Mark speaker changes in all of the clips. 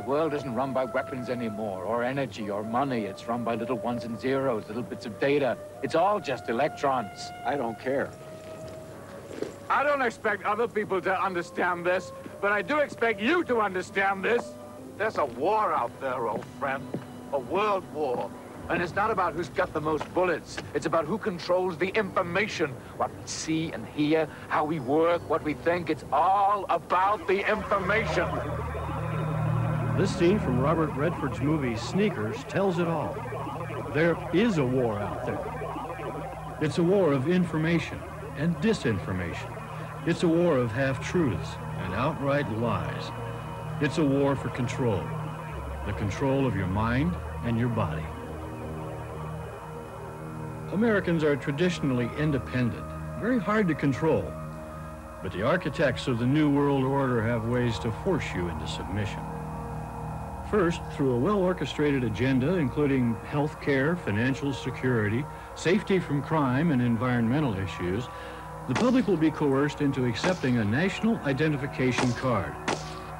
Speaker 1: world isn't run by weapons anymore, or energy, or money. It's run by little ones and zeros, little bits of data. It's all just electrons.
Speaker 2: I don't care.
Speaker 1: I don't expect other people to understand this, but I do expect you to understand this. There's a war out there, old friend. A world war. And it's not about who's got the most bullets. It's about who controls the information. What we see and hear, how we work, what we think. It's all about the information.
Speaker 3: This scene from Robert Redford's movie Sneakers tells it all. There is a war out there. It's a war of information and disinformation. It's a war of half-truths and outright lies. It's a war for control. The control of your mind and your body. Americans are traditionally independent, very hard to control. But the architects of the New World Order have ways to force you into submission. First, through a well-orchestrated agenda, including health care, financial security, safety from crime, and environmental issues, the public will be coerced into accepting a national identification card.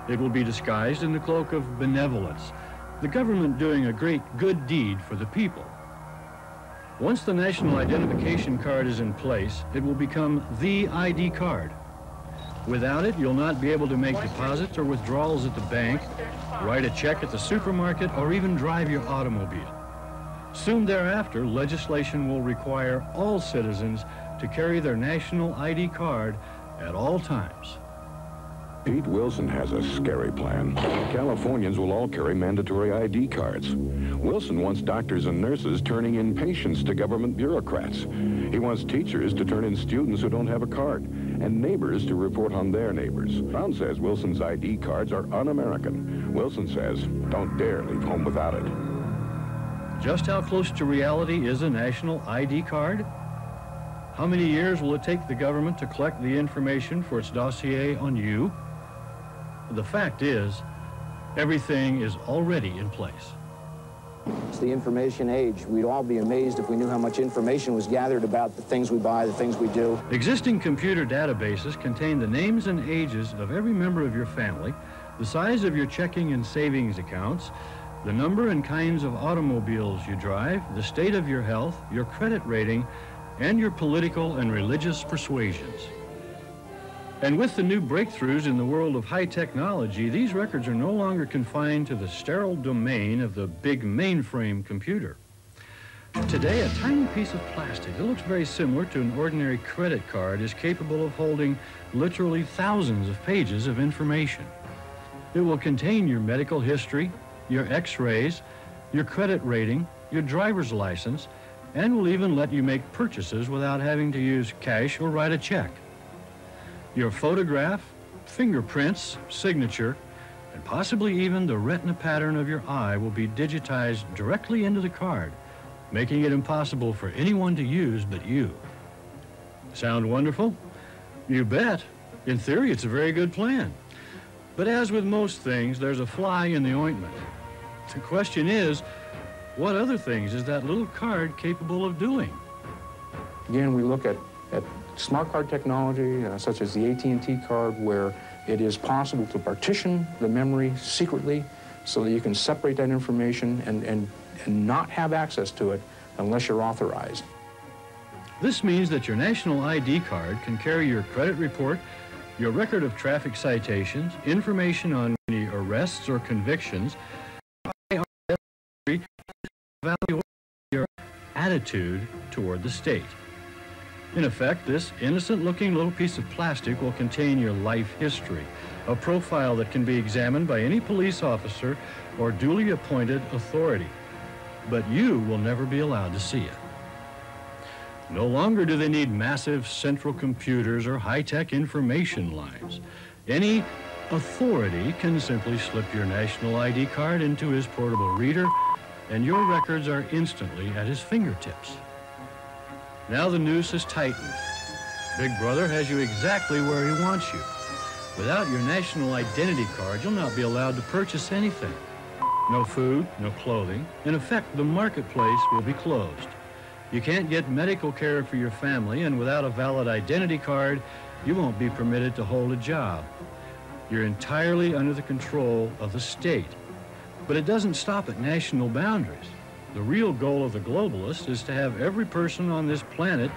Speaker 3: It will be disguised in the cloak of benevolence, the government doing a great good deed for the people. Once the national identification card is in place, it will become the ID card. Without it, you'll not be able to make deposits or withdrawals at the bank, write a check at the supermarket, or even drive your automobile. Soon thereafter, legislation will require all citizens to carry their national ID card at all times.
Speaker 4: Pete Wilson has a scary plan. Californians will all carry mandatory ID cards. Wilson wants doctors and nurses turning in patients to government bureaucrats. He wants teachers to turn in students who don't have a card, and neighbors to report on their neighbors. Brown says Wilson's ID cards are un-American. Wilson says, don't dare leave home without it.
Speaker 3: Just how close to reality is a national ID card? How many years will it take the government to collect the information for its dossier on you? The fact is, everything is already in place.
Speaker 2: It's the information age. We'd all be amazed if we knew how much information was gathered about the things we buy, the things we do.
Speaker 3: Existing computer databases contain the names and ages of every member of your family, the size of your checking and savings accounts, the number and kinds of automobiles you drive, the state of your health, your credit rating, and your political and religious persuasions. And with the new breakthroughs in the world of high technology, these records are no longer confined to the sterile domain of the big mainframe computer. Today, a tiny piece of plastic that looks very similar to an ordinary credit card is capable of holding literally thousands of pages of information. It will contain your medical history, your x-rays, your credit rating, your driver's license, and will even let you make purchases without having to use cash or write a check. Your photograph, fingerprints, signature, and possibly even the retina pattern of your eye will be digitized directly into the card, making it impossible for anyone to use but you. Sound wonderful? You bet. In theory, it's a very good plan. But as with most things, there's a fly in the ointment. The question is, what other things is that little card capable of doing?
Speaker 5: Again, we look at smart card technology, such as the AT&T card, where it is possible to partition the memory secretly so that you can separate that information and not have access to it unless you're authorized.
Speaker 3: This means that your national ID card can carry your credit report, your record of traffic citations, information on any arrests or convictions, evaluate your attitude toward the state. In effect, this innocent-looking little piece of plastic will contain your life history, a profile that can be examined by any police officer or duly appointed authority. But you will never be allowed to see it. No longer do they need massive central computers or high-tech information lines. Any authority can simply slip your national ID card into his portable reader, and your records are instantly at his fingertips. Now the noose is tightened. Big Brother has you exactly where he wants you. Without your national identity card, you'll not be allowed to purchase anything. No food, no clothing. In effect, the marketplace will be closed. You can't get medical care for your family, and without a valid identity card, you won't be permitted to hold a job. You're entirely under the control of the state. But it doesn't stop at national boundaries. The real goal of the globalists is to have every person on this planet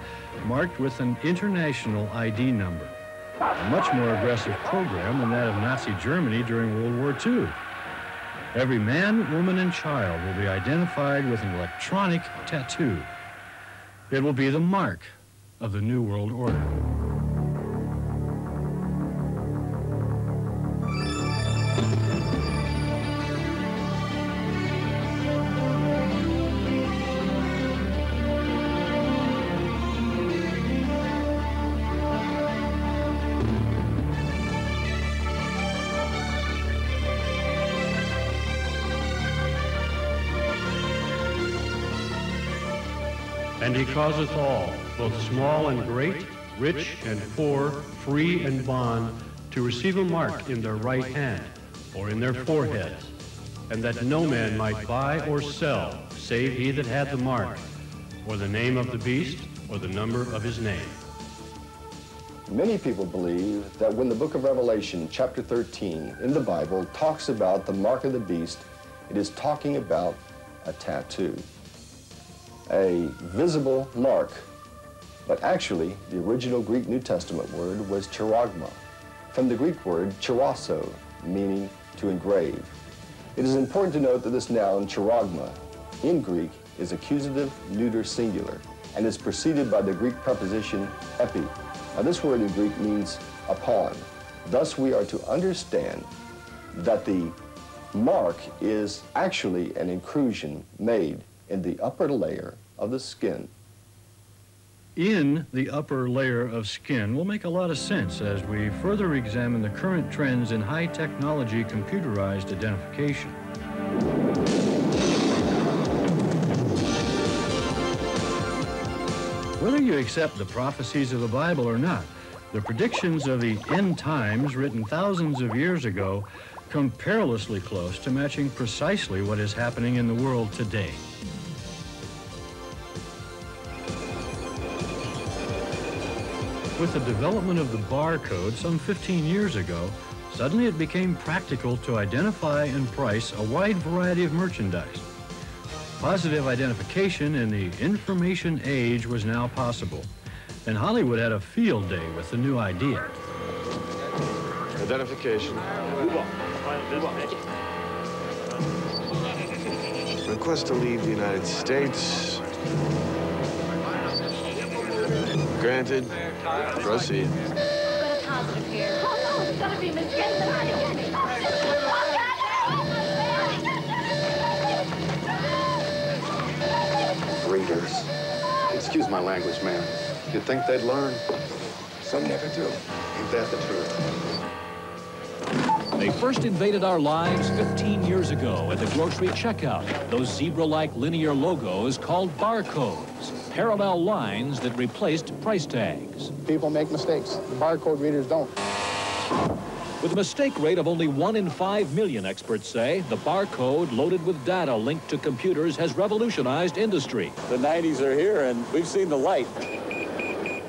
Speaker 3: marked with an international ID number. A much more aggressive program than that of Nazi Germany during World War II. Every man, woman, and child will be identified with an electronic tattoo. It will be the mark of the New World Order. And he causeth all, both small and great, rich and poor, free and bond, to receive a mark in their right hand or in their foreheads, and that no man might buy or sell, save he that had the mark, or the name of the beast, or the number of his name.
Speaker 6: Many people believe that when the book of Revelation, chapter 13, in the Bible, talks about the mark of the beast, it is talking about a tattoo. A visible mark, but actually the original Greek New Testament word was charagma, from the Greek word charasso, meaning to engrave. It is important to note that this noun charagma in Greek is accusative neuter singular and is preceded by the Greek preposition epi. Now this word in Greek means upon. Thus we are to understand that the mark is actually an inclusion made in the upper layer of the skin.
Speaker 3: In the upper layer of skin will make a lot of sense as we further examine the current trends in high technology computerized identification. Whether you accept the prophecies of the Bible or not, the predictions of the end times written thousands of years ago come perilously close to matching precisely what is happening in the world today. With the development of the barcode some 15 years ago, suddenly it became practical to identify and price a wide variety of merchandise. Positive identification in the information age was now possible, and Hollywood had a field day with the new idea.
Speaker 7: Identification. Request to leave the United States. Granted. Proceed.
Speaker 8: Got a positive here. Oh no, it's gonna be Miss
Speaker 9: Readers. Excuse my language, ma'am. You'd think they'd learn? Some never do. Ain't that the truth?
Speaker 10: They first invaded our lives 15 years ago at the grocery checkout. Those zebra-like linear logos called barcodes. Parallel lines that replaced price tags.
Speaker 11: People make mistakes. The barcode readers don't.
Speaker 10: With a mistake rate of only 1 in 5 million, experts say, the barcode loaded with data linked to computers has revolutionized industry.
Speaker 12: The 90s are here, and we've seen the light.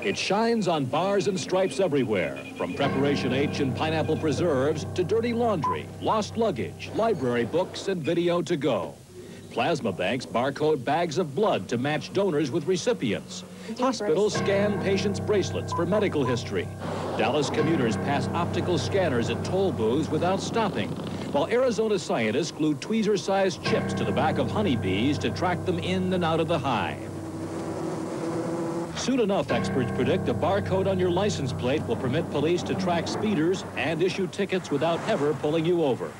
Speaker 10: It shines on bars and stripes everywhere, from Preparation H and pineapple preserves to dirty laundry, lost luggage, library books, and video to go. Plasma banks barcode bags of blood to match donors with recipients. Hospitals scan patients' bracelets for medical history. Dallas commuters pass optical scanners at toll booths without stopping, while Arizona scientists glued tweezer-sized chips to the back of honeybees to track them in and out of the hive. Soon enough, experts predict a barcode on your license plate will permit police to track speeders and issue tickets without ever pulling you over.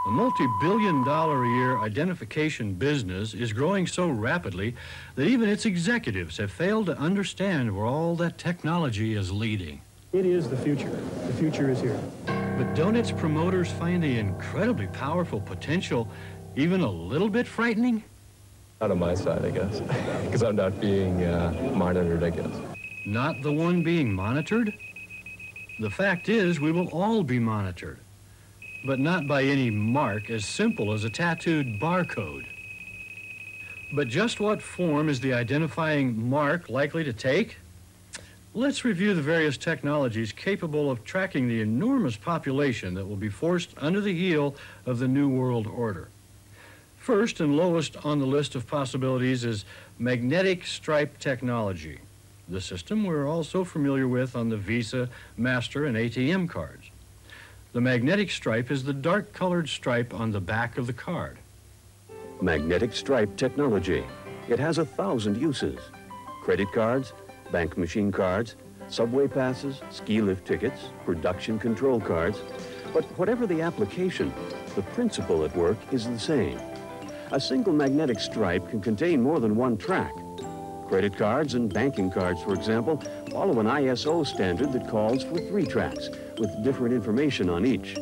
Speaker 3: The multi-billion-dollar-a-year identification business is growing so rapidly that even its executives have failed to understand where all that technology is leading.
Speaker 13: It is the future. The future is here.
Speaker 3: But don't its promoters find the incredibly powerful potential even a little bit frightening?
Speaker 14: Not on my side, I guess, because I'm not being monitored, I guess.
Speaker 3: Not the one being monitored? The fact is, we will all be monitored, but not by any mark as simple as a tattooed barcode. But just what form is the identifying mark likely to take? Let's review the various technologies capable of tracking the enormous population that will be forced under the heel of the New World Order. First and lowest on the list of possibilities is magnetic stripe technology, the system we're all so familiar with on the Visa, Master, and ATM cards. The magnetic stripe is the dark-colored stripe on the back of the card.
Speaker 15: Magnetic stripe technology. It has 1,000 uses. Credit cards, bank machine cards, subway passes, ski lift tickets, production control cards. But whatever the application, the principle at work is the same. A single magnetic stripe can contain more than one track. Credit cards and banking cards, for example, follow an ISO standard that calls for 3 tracks with different information on each.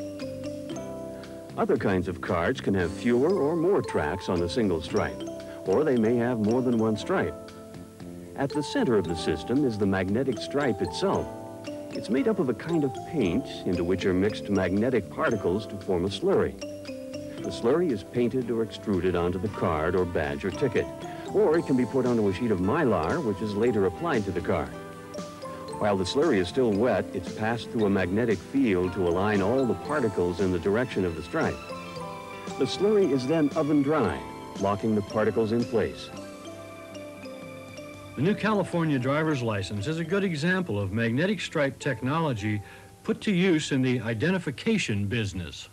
Speaker 15: Other kinds of cards can have fewer or more tracks on a single stripe, or they may have more than one stripe. At the center of the system is the magnetic stripe itself. It's made up of a kind of paint into which are mixed magnetic particles to form a slurry. The slurry is painted or extruded onto the card or badge or ticket, or it can be put onto a sheet of mylar, which is later applied to the card. While the slurry is still wet, it's passed through a magnetic field to align all the particles in the direction of the stripe. The slurry is then oven dried, locking the particles in place.
Speaker 3: The new California driver's license is a good example of magnetic stripe technology put to use in the identification business.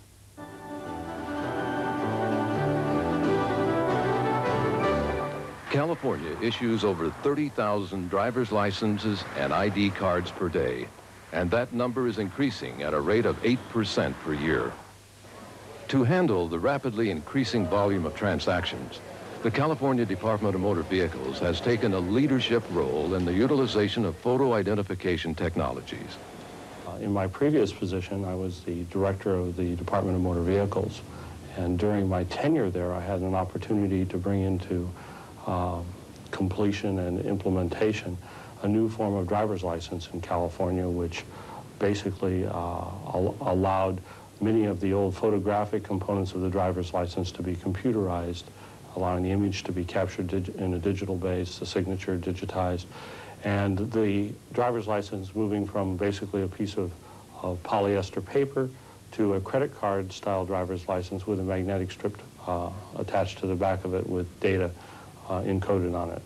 Speaker 16: California issues over 30,000 driver's licenses and ID cards per day, and that number is increasing at a rate of 8% per year. To handle the rapidly increasing volume of transactions, the California Department of Motor Vehicles has taken a leadership role in the utilization of photo identification technologies.
Speaker 17: In my previous position, I was the director of the Department of Motor Vehicles, and during my tenure there, I had an opportunity to bring into completion and implementation a new form of driver's license in California, which basically allowed many of the old photographic components of the driver's license to be computerized, allowing the image to be captured in a digital base, the signature digitized, and the driver's license moving from basically a piece of polyester paper to a credit card style driver's license with a magnetic strip attached to the back of it with data encoded on it.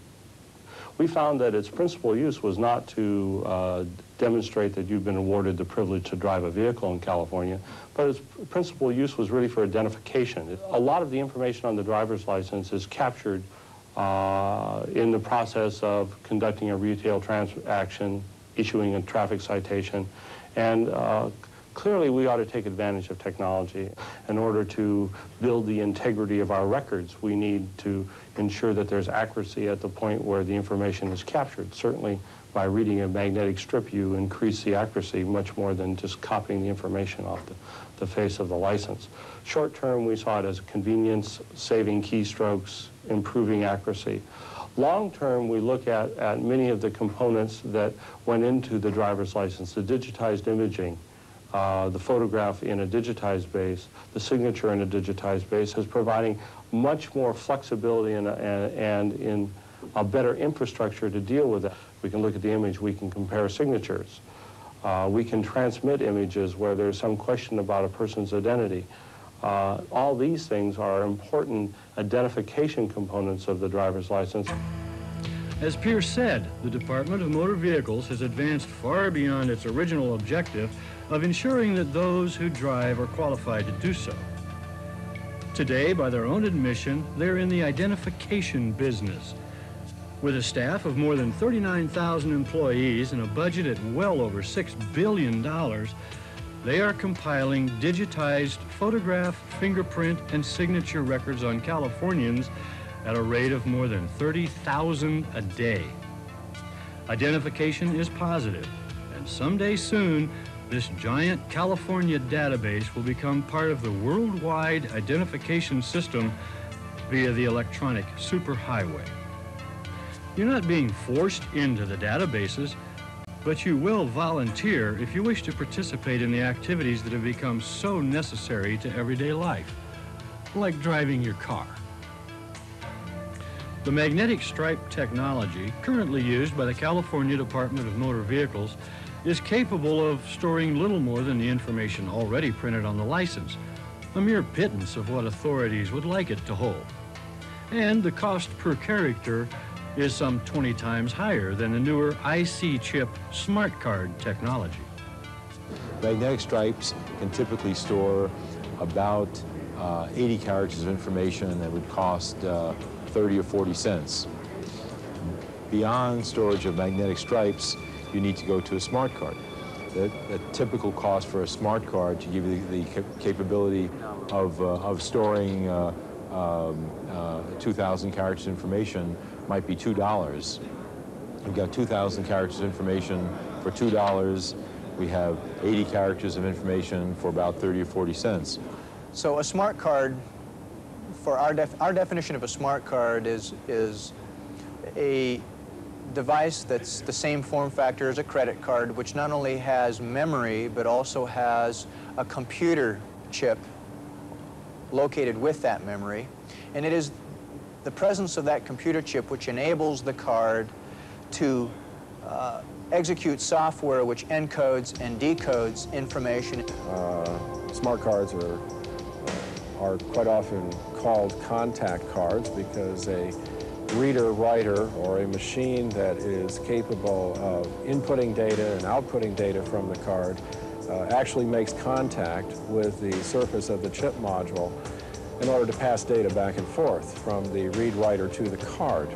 Speaker 17: We found that its principal use was not to demonstrate that you've been awarded the privilege to drive a vehicle in California, but its principal use was really for identification. A lot of the information on the driver's license is captured in the process of conducting a retail transaction, issuing a traffic citation, and clearly we ought to take advantage of technology. In order to build the integrity of our records, we need to ensure that there's accuracy at the point where the information is captured. Certainly, by reading a magnetic strip, you increase the accuracy much more than just copying the information off the face of the license. Short term, we saw it as a convenience, saving keystrokes, improving accuracy. Long term, we look at many of the components that went into the driver's license, the digitized imaging, the photograph in a digitized base, the signature in a digitized base, is providing much more flexibility and in a better infrastructure to deal with that. We can look at the image, we can compare signatures. We can transmit images where there's some question about a person's identity. All these things are important identification components of the driver's license.
Speaker 3: As Pierce said, the Department of Motor Vehicles has advanced far beyond its original objective of ensuring that those who drive are qualified to do so. Today, by their own admission, they're in the identification business. With a staff of more than 39,000 employees and a budget at well over $6 billion, they are compiling digitized photograph, fingerprint, and signature records on Californians at a rate of more than 30,000 a day. Identification is positive, and someday soon, this giant California database will become part of the worldwide identification system via the electronic superhighway. You're not being forced into the databases, but you will volunteer if you wish to participate in the activities that have become so necessary to everyday life, like driving your car. The magnetic stripe technology currently used by the California Department of Motor Vehicles is capable of storing little more than the information already printed on the license, a mere pittance of what authorities would like it to hold. And the cost per character is some 20 times higher than the newer IC chip smart card technology.
Speaker 18: Magnetic stripes can typically store about 80 characters of information that would cost 30 or 40 cents. Beyond storage of magnetic stripes, you need to go to a smart card. The typical cost for a smart card to give you the capability of storing 2,000 characters of information might be $2. We've got 2,000 characters of information for $2. We have 80 characters of information for about 30 or 40 cents.
Speaker 2: So a smart card, for our definition of a smart card is a device that's the same form factor as a credit card, which not only has memory, but also has a computer chip located with that memory. And it is the presence of that computer chip which enables the card to execute software which encodes and decodes information.
Speaker 19: Smart cards are quite often called contact cards because a reader, writer, or a machine that is capable of inputting data and outputting data from the card actually makes contact with the surface of the chip module in order to pass data back and forth from the read writer to the card.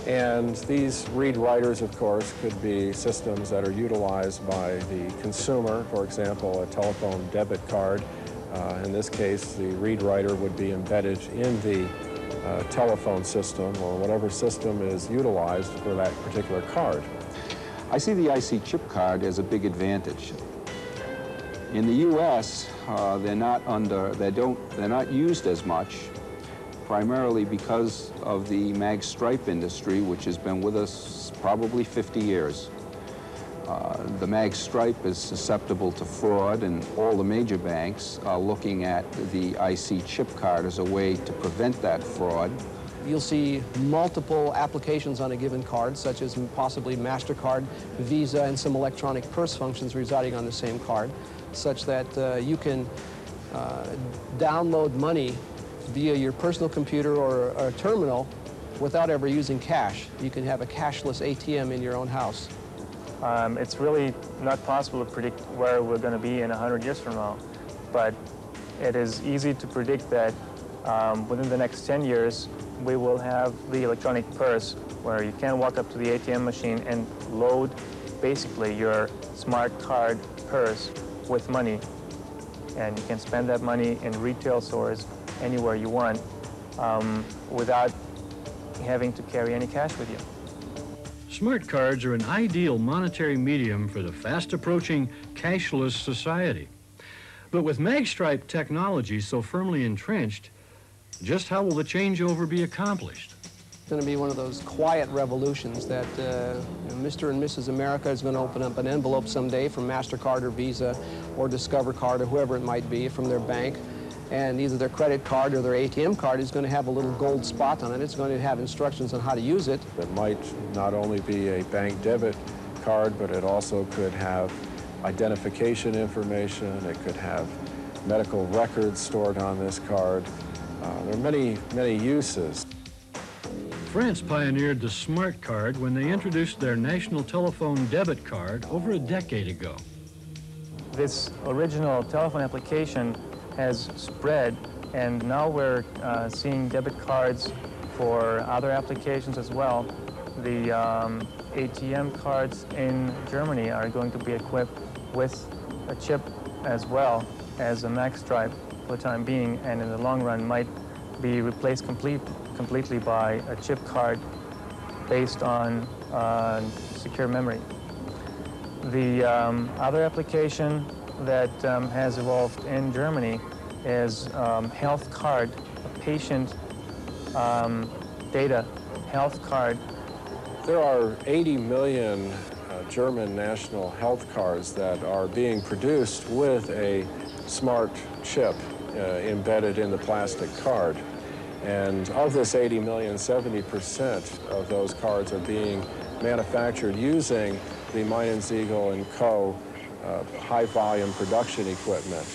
Speaker 19: And these read writers, of course, could be systems that are utilized by the consumer, for example, a telephone debit card. In this case, the read writer would be embedded in the telephone system or whatever system is utilized for that particular card.
Speaker 20: I see the IC chip card as a big advantage. In the U.S., they're not used as much, primarily because of the mag stripe industry, which has been with us probably 50 years. The mag stripe is susceptible to fraud, and all the major banks are looking at the IC chip card as a way to prevent that fraud.
Speaker 21: You'll see multiple applications on a given card, such as possibly MasterCard, Visa, and some electronic purse functions residing on the same card, such that you can download money via your personal computer or a terminal without ever using cash. You can have a cashless ATM in your own house.
Speaker 13: It's really not possible to predict where we're going to be in 100 years from now, but it is easy to predict that within the next 10 years, we will have the electronic purse where you can walk up to the ATM machine and load basically your smart card purse with money, and you can spend that money in retail stores anywhere you want without having to carry any cash with you.
Speaker 3: Smart cards are an ideal monetary medium for the fast-approaching cashless society. But with magstripe technology so firmly entrenched, just how will the changeover be accomplished?
Speaker 21: It's going to be one of those quiet revolutions that Mr. and Mrs. America is going to open up an envelope someday from MasterCard or Visa or Discover Card or whoever it might be from their bank, and either their credit card or their ATM card is going to have a little gold spot on it. It's going to have instructions on how to use it.
Speaker 19: It might not only be a bank debit card, but it also could have identification information. It could have medical records stored on this card. There are many, many uses.
Speaker 3: France pioneered the smart card when they introduced their national telephone debit card over a decade ago.
Speaker 13: This original telephone application has spread, and now we're seeing debit cards for other applications as well. The ATM cards in Germany are going to be equipped with a chip as well as a mag stripe for the time being, and in the long run might be replaced completely by a chip card based on secure memory. The other application that has evolved in Germany is health card, a patient data health card.
Speaker 19: There are 80 million German national health cards that are being produced with a smart chip embedded in the plastic card. And of this 80 million, 70% of those cards are being manufactured using the Meinensiegel & Co. high-volume production equipment.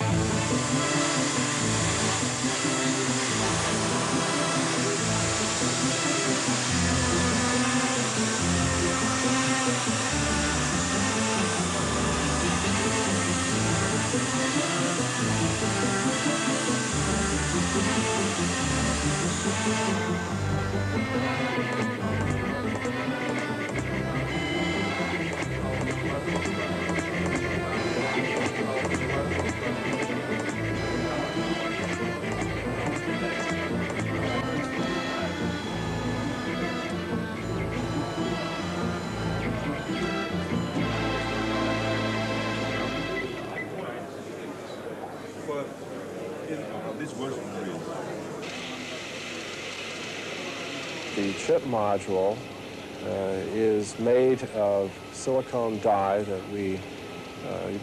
Speaker 19: this version is?
Speaker 1: The chip module is made of silicone die that you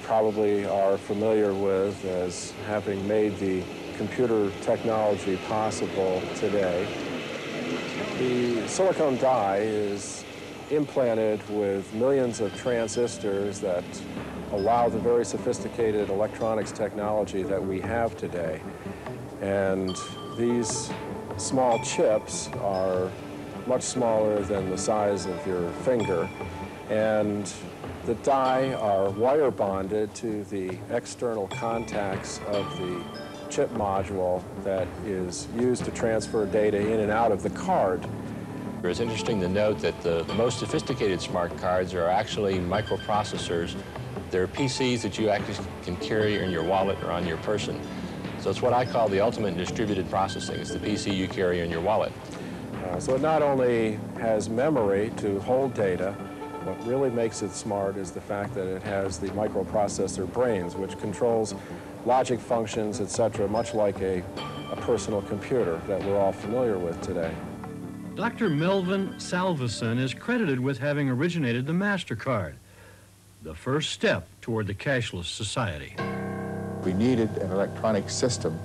Speaker 1: probably are familiar with as having made the computer technology possible today. The silicone die is implanted with millions of transistors that allow the very sophisticated electronics technology that we have today. And these small chips are much smaller than the size of your finger, and the die are wire bonded to the external contacts of the chip module that is used to transfer data in and out of the card.
Speaker 22: It's interesting to note that the most sophisticated smart cards are actually microprocessors. They're PCs that you actually can carry in your wallet or on your person. So it's what I call the ultimate distributed processing. It's the PC you carry in your wallet.
Speaker 1: So it not only has memory to hold data, what really makes it smart is the fact that it has the microprocessor brains, which controls logic functions, etc., much like a personal computer that we're all familiar with today.
Speaker 3: Dr. Melvin Salveson is credited with having originated the MasterCard, the first step toward the cashless society.
Speaker 23: We needed an electronic system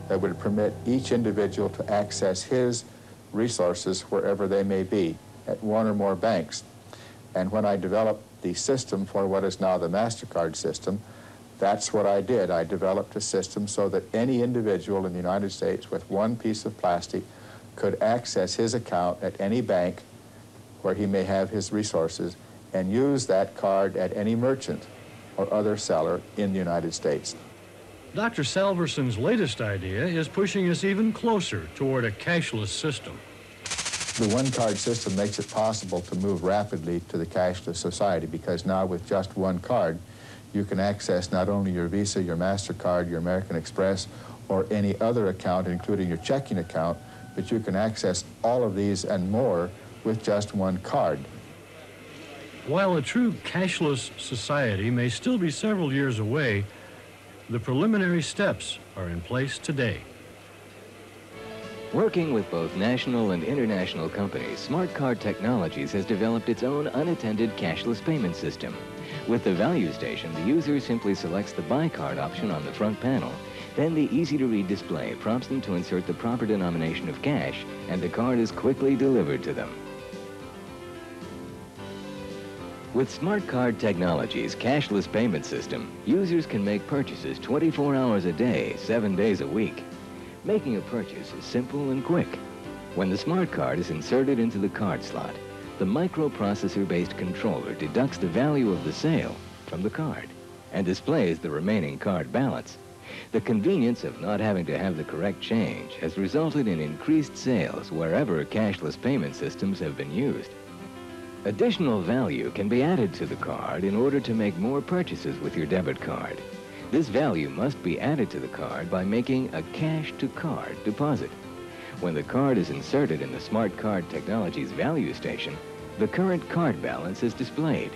Speaker 23: that would permit each individual to access his resources wherever they may be, at one or more banks. And when I developed the system for what is now the MasterCard system, that's what I did. I developed a system so that any individual in the United States with one piece of plastic could access his account at any bank where he may have his resources and use that card at any merchant or other seller in the United States.
Speaker 3: Dr. Salverson's latest idea is pushing us even closer toward a cashless system.
Speaker 23: The one-card system makes it possible to move rapidly to the cashless society because now with just one card, you can access not only your Visa, your MasterCard, your American Express, or any other account, including your checking account, but you can access all of these and more with just one card.
Speaker 3: While a true cashless society may still be several years away, the preliminary steps are in place today.
Speaker 24: Working with both national and international companies, Smart Card Technologies has developed its own unattended cashless payment system. With the value station, the user simply selects the buy card option on the front panel. Then the easy-to-read display prompts them to insert the proper denomination of cash, and the card is quickly delivered to them. With Smart Card Technologies' cashless payment system, users can make purchases 24 hours a day, 7 days a week. Making a purchase is simple and quick. When the smart card is inserted into the card slot, the microprocessor-based controller deducts the value of the sale from the card and displays the remaining card balance. The convenience of not having to have the correct change has resulted in increased sales wherever cashless payment systems have been used. Additional value can be added to the card in order to make more purchases with your debit card. This value must be added to the card by making a cash-to-card deposit. When the card is inserted in the Smart Card Technologies value station, the current card balance is displayed.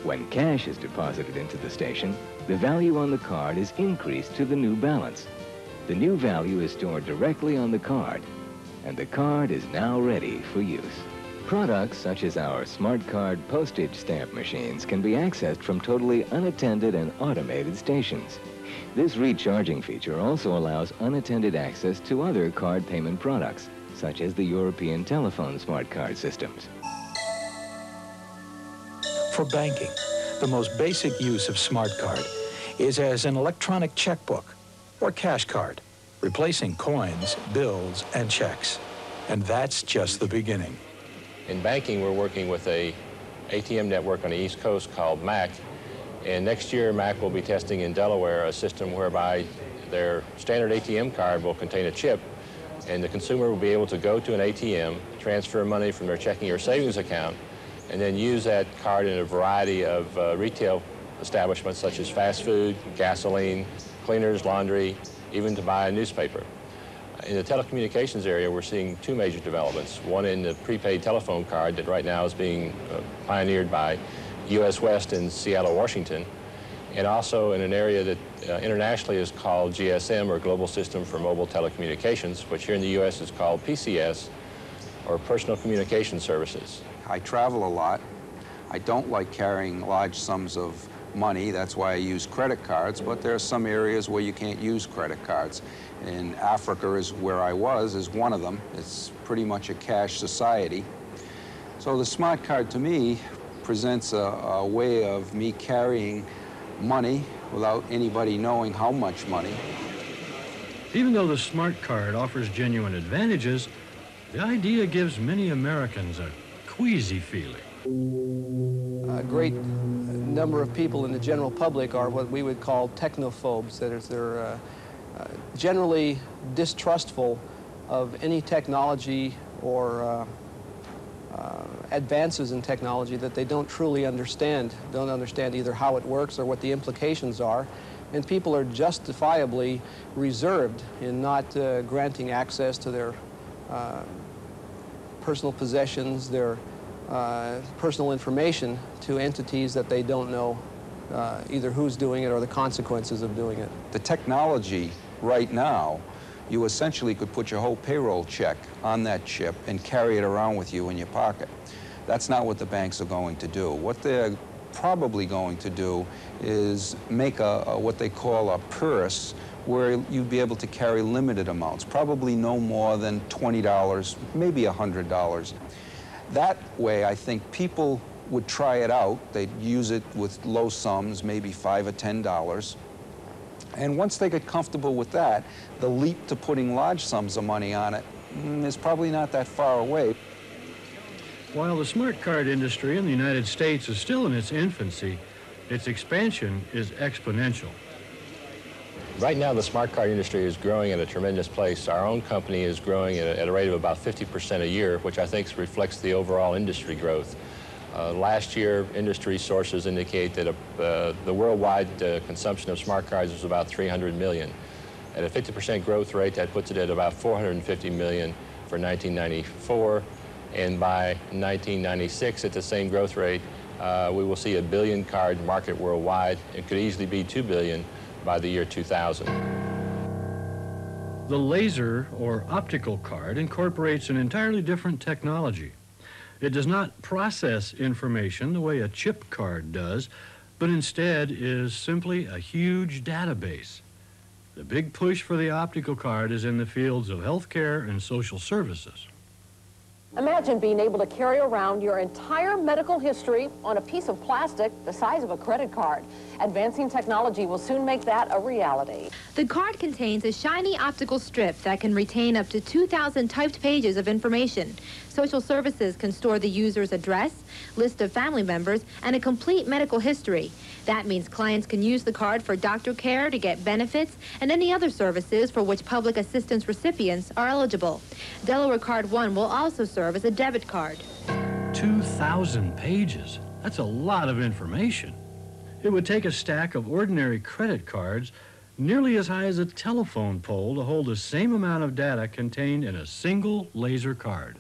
Speaker 24: When cash is deposited into the station, the value on the card is increased to the new balance. The new value is stored directly on the card, and the card is now ready for use. Products such as our Smart Card postage stamp machines can be accessed from totally unattended and automated stations. This recharging feature also allows unattended access to other card payment products, such as the European telephone smart card systems.
Speaker 25: For banking, the most basic use of Smart Card is as an electronic checkbook or cash card, replacing coins, bills, and checks. And that's just the beginning.
Speaker 22: In banking, we're working with a ATM network on the East Coast called MAC. And next year, MAC will be testing in Delaware a system whereby their standard ATM card will contain a chip, and the consumer will be able to go to an ATM, transfer money from their checking or savings account, and then use that card in a variety of retail establishments such as fast food, gasoline, cleaners, laundry, even to buy a newspaper. In the telecommunications area, we're seeing two major developments. One in the prepaid telephone card that right now is being pioneered by US West in Seattle, Washington. and also in an area that internationally is called GSM, or Global System for Mobile Telecommunications, which here in the U.S. is called PCS, or Personal Communication Services.
Speaker 20: I travel a lot. I don't like carrying large sums of money. That's why I use credit cards, but there are some areas where you can't use credit cards. And Africa is where I was, is one of them. It's pretty much a cash society. So the smart card to me presents a way of me carrying money without anybody knowing how much money.
Speaker 3: Even though the smart card offers genuine advantages, the idea gives many Americans a queasy feeling.
Speaker 21: A great number of people in the general public are what we would call technophobes. That is, they're generally distrustful of any technology or advances in technology that they don't truly understand, don't understand either how it works or what the implications are. And people are justifiably reserved in not granting access to their personal possessions, their personal information to entities that they don't know either who's doing it or the consequences of doing it.
Speaker 20: The technology right now, you essentially could put your whole payroll check on that chip and carry it around with you in your pocket. That's not what the banks are going to do. What they're probably going to do is make a what they call a purse, where you'd be able to carry limited amounts, probably no more than $20, maybe $100. That way, I think people would try it out. They'd use it with low sums, maybe $5 or $10. And once they get comfortable with that, the leap to putting large sums of money on it is probably not that far away.
Speaker 3: While the smart card industry in the United States is still in its infancy, its expansion is exponential.
Speaker 22: Right now, the smart card industry is growing at a tremendous pace. Our own company is growing at a rate of about 50% a year, which I think reflects the overall industry growth. Last year, industry sources indicate that the worldwide consumption of smart cards was about 300 million. At a 50% growth rate, that puts it at about 450 million for 1994. And by 1996, at the same growth rate, we will see a billion card market worldwide. It could easily be 2 billion by the year 2000.
Speaker 3: The laser or optical card incorporates an entirely different technology. It does not process information the way a chip card does, but instead is simply a huge database. The big push for the optical card is in the fields of healthcare and social services.
Speaker 4: Imagine being able to carry around your entire medical history on a piece of plastic the size of a credit card. Advancing technology will soon make that a reality.
Speaker 5: The card contains a shiny optical strip that can retain up to 2,000 typed pages of information. Social services can store the user's address, list of family members, and a complete medical history. That means clients can use the card for doctor care, to get benefits, and any other services for which public assistance recipients are eligible. Delaware Card 1 will also serve as a debit card.
Speaker 3: 2,000 pages. That's a lot of information. It would take a stack of ordinary credit cards nearly as high as a telephone pole to hold the same amount of data contained in a single laser card.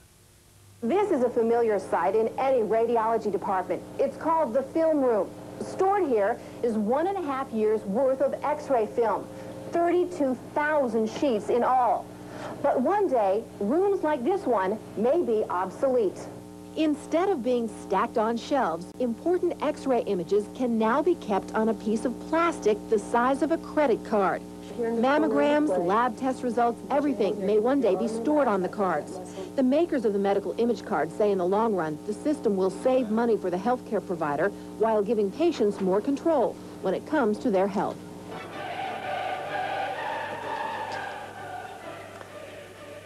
Speaker 4: This is a familiar sight in any radiology department. It's called the film room. Stored here is 1.5 years worth of x-ray film, 32,000 sheets in all. But one day, rooms like this one may be obsolete.
Speaker 6: Instead of being stacked on shelves, important x-ray images can now be kept on a piece of plastic the size of a credit card. Mammograms, lab test results, everything may one day be stored on the cards. The makers of the medical image card say in the long run, the system will save money for the healthcare provider while giving patients more control when it comes to their health.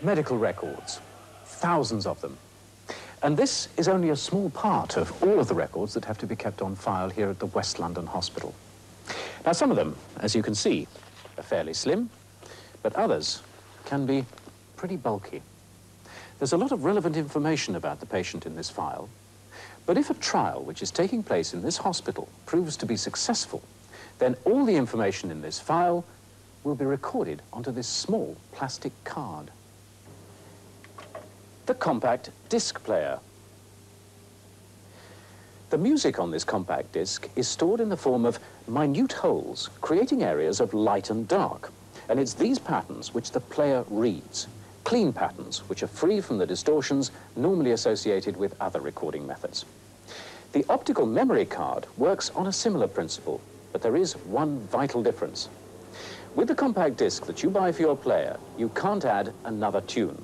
Speaker 7: Medical records, thousands of them. And this is only a small part of all of the records that have to be kept on file here at the West London Hospital. Now, some of them, as you can see, are fairly slim, but others can be pretty bulky. There's a lot of relevant information about the patient in this file, but if a trial which is taking place in this hospital proves to be successful, then all the information in this file will be recorded onto this small plastic card. The compact disc player. The music on this compact disc is stored in the form of minute holes, creating areas of light and dark. And it's these patterns which the player reads, clean patterns which are free from the distortions normally associated with other recording methods. The optical memory card works on a similar principle, but there is one vital difference. With the compact disc that you buy for your player, you can't add another tune.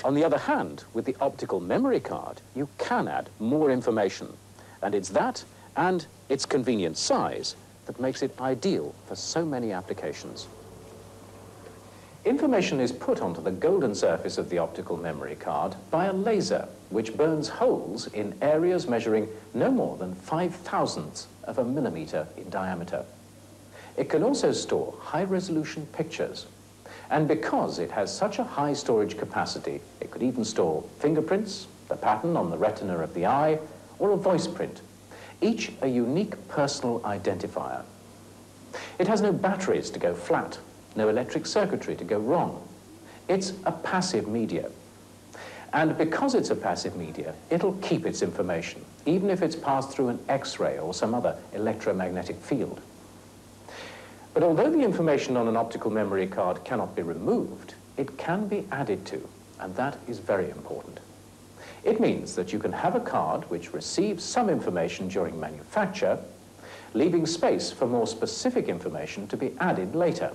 Speaker 7: On the other hand, with the optical memory card, you can add more information. And it's that and its convenient size that makes it ideal for so many applications. Information is put onto the golden surface of the optical memory card by a laser, which burns holes in areas measuring no more than 5/1000ths of a millimeter in diameter. It can also store high-resolution pictures. And because it has such a high storage capacity, it could even store fingerprints, the pattern on the retina of the eye, or a voice print, each a unique personal identifier. It has no batteries to go flat, no electric circuitry to go wrong. It's a passive media. And because it's a passive media, it'll keep its information, even if it's passed through an X-ray or some other electromagnetic field. But although the information on an optical memory card cannot be removed, it can be added to, and that is very important. It means that you can have a card which receives some information during manufacture, leaving space for more specific information to be added later.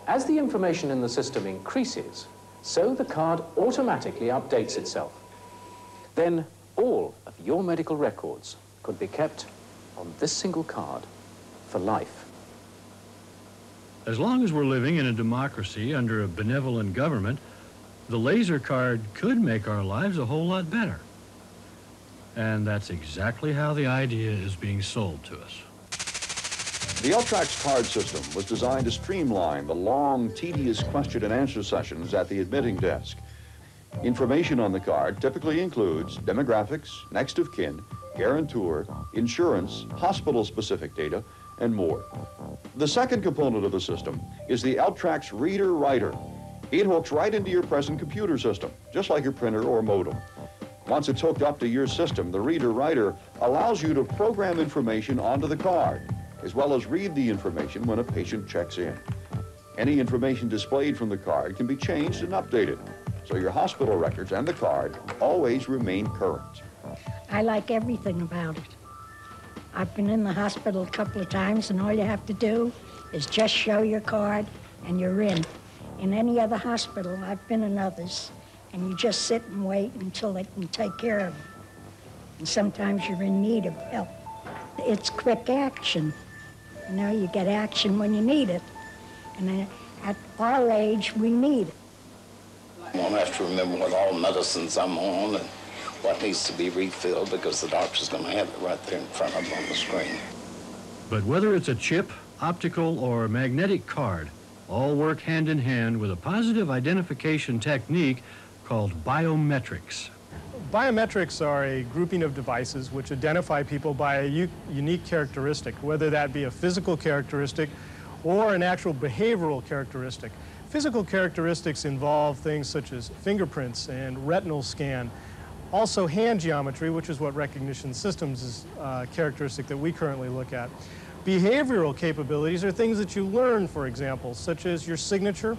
Speaker 7: As the information in the system increases, so the card automatically updates itself. Then all of your medical records could be kept on this single card for life.
Speaker 3: As long as we're living in a democracy under a benevolent government, the laser card could make our lives a whole lot better. And that's exactly how the idea is being sold to us.
Speaker 8: The Eltrax card system was designed to streamline the long, tedious question and answer sessions at the admitting desk. Information on the card typically includes demographics, next of kin, guarantor, insurance, hospital-specific data, and more. The second component of the system is the Eltrax Reader Writer. It hooks right into your present computer system, just like your printer or modem. Once it's hooked up to your system, the Reader Writer allows you to program information onto the card, as well as read the information when a patient checks in. Any information displayed from the card can be changed and updated, so your hospital records and the card always remain current.
Speaker 9: I like everything about it. I've been in the hospital a couple of times, and all you have to do is just show your card and you're in. In any other hospital, I've been in others, and you just sit and wait until they can take care of you. And sometimes you're in need of help. It's quick action. You know, you get action when you need it. And at our age, we need it.
Speaker 10: One has to remember what all medicines I'm on and what needs to be refilled, because the doctor's going to have it right there in front of them on the screen.
Speaker 3: But whether it's a chip, optical, or magnetic card, all work hand in hand with a positive identification technique called biometrics.
Speaker 11: Biometrics are a grouping of devices which identify people by a unique characteristic, whether that be a physical characteristic or an actual behavioral characteristic. Physical characteristics involve things such as fingerprints and retinal scan, also hand geometry, which is what Recognition Systems is a characteristic that we currently look at. Behavioral capabilities are things that you learn, for example, such as your signature.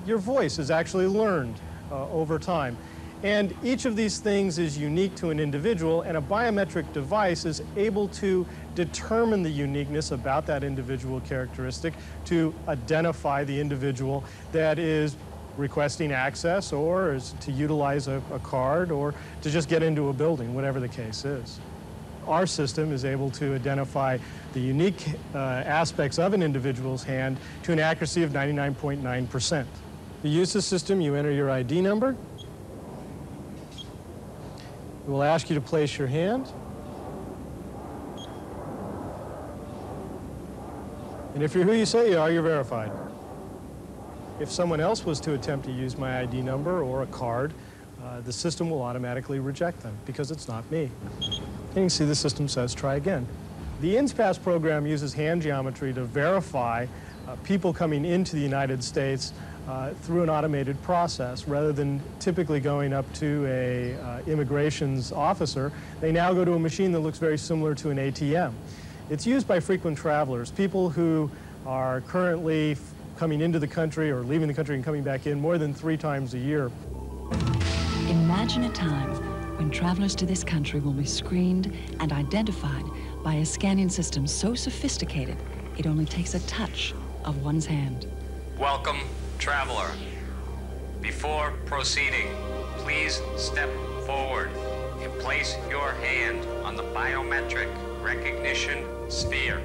Speaker 11: Your voice is actually learned over time. And each of these things is unique to an individual, and a biometric device is able to determine the uniqueness about that individual characteristic to identify the individual that is requesting access, or is to utilize a card, or to just get into a building, whatever the case is. Our system is able to identify the unique aspects of an individual's hand to an accuracy of 99.9%. To use the system, you enter your ID number. We'll ask you to place your hand. And if you're who you say you are, you're verified. If someone else was to attempt to use my ID number or a card, the system will automatically reject them because it's not me. And you can see the system says, try again. The INSPASS program uses hand geometry to verify people coming into the United States through an automated process. Rather than typically going up to a immigrations officer, they now go to a machine that looks very similar to an ATM. It's used by frequent travelers, people who are currently coming into the country or leaving the country and coming back in more than 3 times a year.
Speaker 12: Imagine a time when travelers to this country will be screened and identified by a scanning system so sophisticated it only takes a touch of one's hand.
Speaker 14: Welcome, traveler. Before proceeding, please step forward and place your hand on the biometric recognition sphere.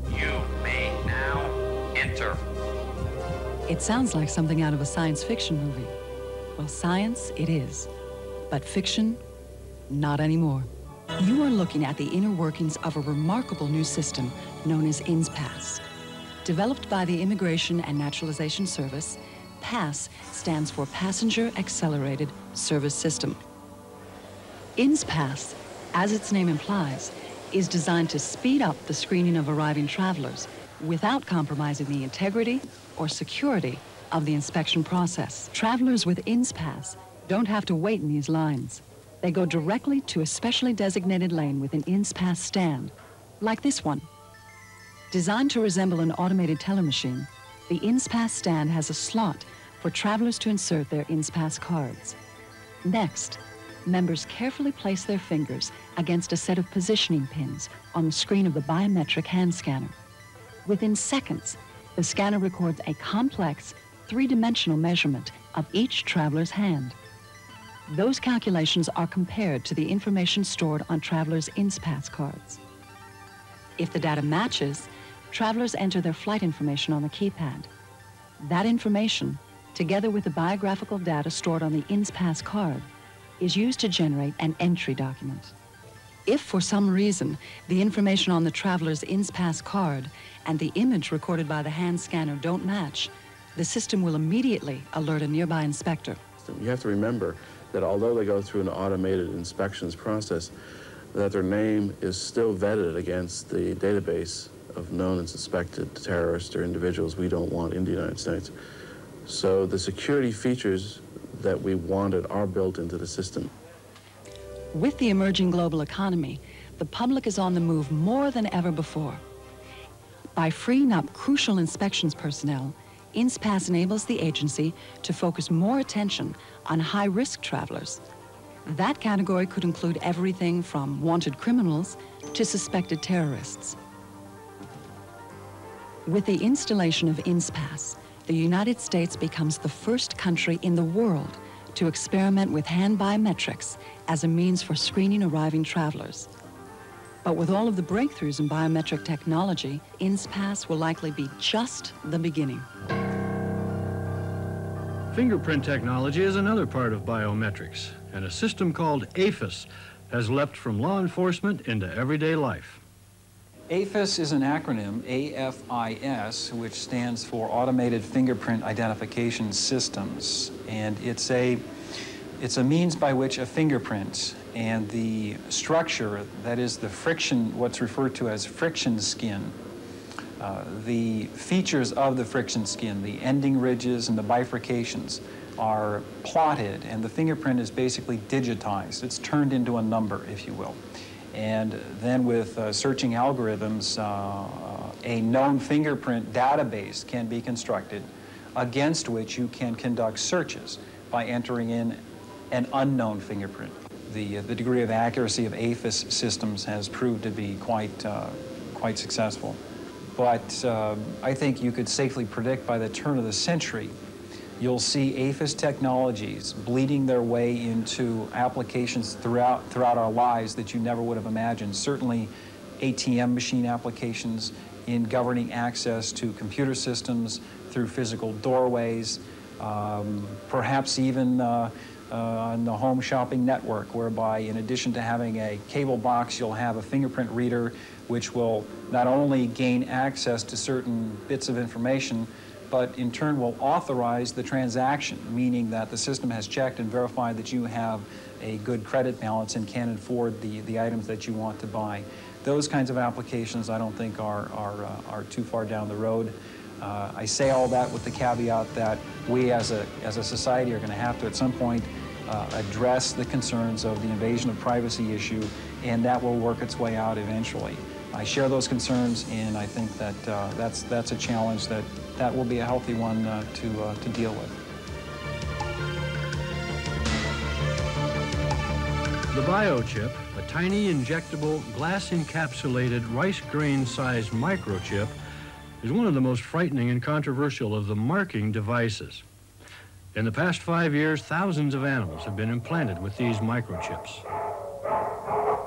Speaker 14: You may now enter.
Speaker 12: It sounds like something out of a science fiction movie. Well, science it is, but fiction, not anymore. You are looking at the inner workings of a remarkable new system known as INSPASS. Developed by the Immigration and Naturalization Service, PASS stands for Passenger Accelerated Service System. INSPASS, as its name implies, is designed to speed up the screening of arriving travelers without compromising the integrity or security of the inspection process. Travelers with INSPASS don't have to wait in these lines. They go directly to a specially designated lane with an INSPASS stand, like this one. Designed to resemble an automated teller machine, the INSPASS stand has a slot for travelers to insert their INSPASS cards. Next, members carefully place their fingers against a set of positioning pins on the screen of the biometric hand scanner. Within seconds, the scanner records a complex, 3-dimensional measurement of each traveler's hand. Those calculations are compared to the information stored on travelers' INSPASS cards. If the data matches, travelers enter their flight information on the keypad. That information, together with the biographical data stored on the INSPASS card, is used to generate an entry document. If for some reason the information on the traveler's INSPASS card and the image recorded by the hand scanner don't match, the system will immediately alert a nearby inspector.
Speaker 15: You have to remember that although they go through an automated inspections process, that their name is still vetted against the database of known and suspected terrorists or individuals we don't want in the United States. So the security features that we wanted are built into the system.
Speaker 12: With the emerging global economy, the public is on the move more than ever before. By freeing up crucial inspections personnel, INSPASS enables the agency to focus more attention on high-risk travelers. That category could include everything from wanted criminals to suspected terrorists. With the installation of INSPASS, the United States becomes the first country in the world to experiment with hand biometrics as a means for screening arriving travelers. But with all of the breakthroughs in biometric technology, INSPASS will likely be just the beginning.
Speaker 3: Fingerprint technology is another part of biometrics, and a system called AFIS has leapt from law enforcement into everyday life.
Speaker 16: AFIS is an acronym, AFIS, which stands for Automated Fingerprint Identification Systems. And it's a means by which a fingerprint and the structure, that is the friction, what's referred to as friction skin, the features of the friction skin, the ending ridges and the bifurcations are plotted, and the fingerprint is basically digitized. It's turned into a number, if you will. And then with searching algorithms, a known fingerprint database can be constructed against which you can conduct searches by entering in an unknown fingerprint. The degree of accuracy of AFIS systems has proved to be quite successful. But I think you could safely predict by the turn of the century, you'll see AFIS technologies bleeding their way into applications throughout our lives that you never would have imagined. Certainly ATM machine applications in governing access to computer systems through physical doorways, perhaps even on the home shopping network, whereby in addition to having a cable box, you'll have a fingerprint reader which will not only gain access to certain bits of information, but in turn will authorize the transaction, meaning that the system has checked and verified that you have a good credit balance and can afford the items that you want to buy. Those kinds of applications I don't think are too far down the road. I say all that with the caveat that we as a society are going to have to at some point address the concerns of the invasion of privacy issue, and that will work its way out eventually. I share those concerns, and I think that that's a challenge that will be a healthy one to deal with.
Speaker 3: The biochip, a tiny injectable glass-encapsulated rice grain-sized microchip, is one of the most frightening and controversial of the marking devices. In the past 5 years, thousands of animals have been implanted with these microchips.